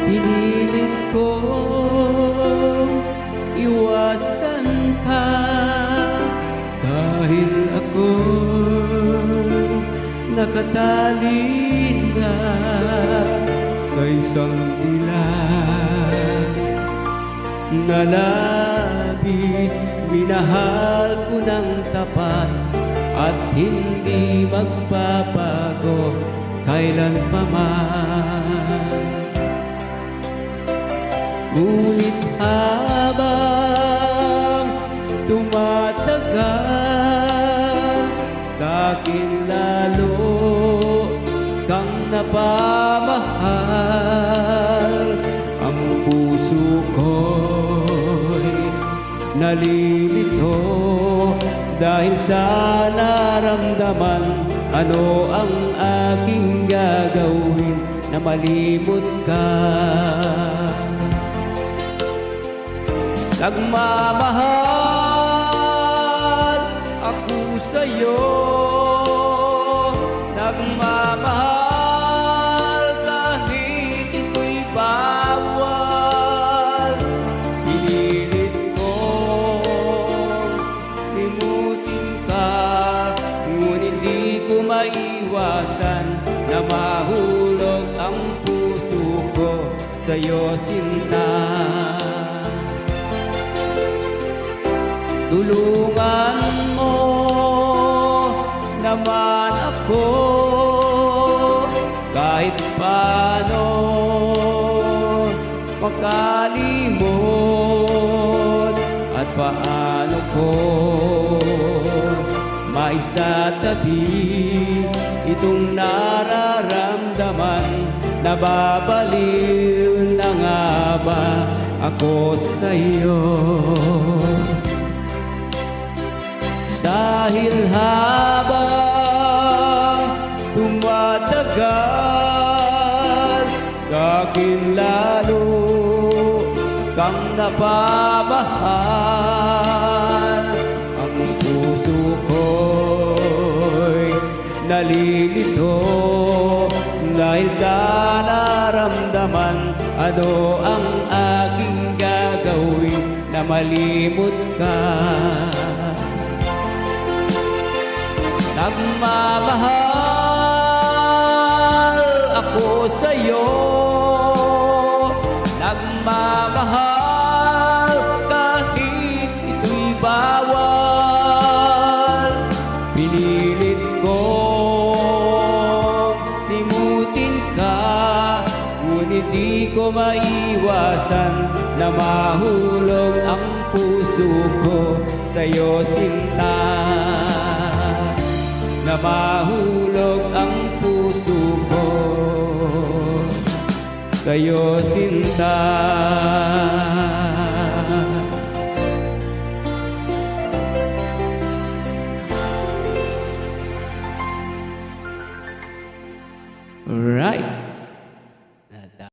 Pinilit ko iwasan ka dahil ako nakatali na kay isang dilag na labis. Minahal ko ng tapat at hindi magbabago kailan pa man. Ngunit habang tumatagal, sa'kin lalo kang napamahal. Ang puso ko'y nalilito dahil sa naramdaman. Ano ang aking gagawin na malimot ka? Nagmamahal ako sa'yo, nagmamahal kahit ito'y bawal. Pinilit kong limutin ka, ngunit di ko maiwasan na mahulog ang puso ko sa'yo, sinta. Tulungan mo naman ako kahit paano makalimot, at paano ko maisatabi itong nararamdaman. Nababaliw na nga ba ako sa'yo? Dahil habang tumatagal, sa'kin lalo kang napamahal. Ang puso ko'y nalilito dahil sa naramdaman. Ano ang aking gagawin na malimot ka? Nagmamahal ako sa'yo, nagmamahal kahit ito'y bawal. Pinilit kong limutin ka, ngunit di ko maiwasan na mahulog ang puso ko sa'yo, sinta. Na mahulog ang puso ko sa'yo, sinta.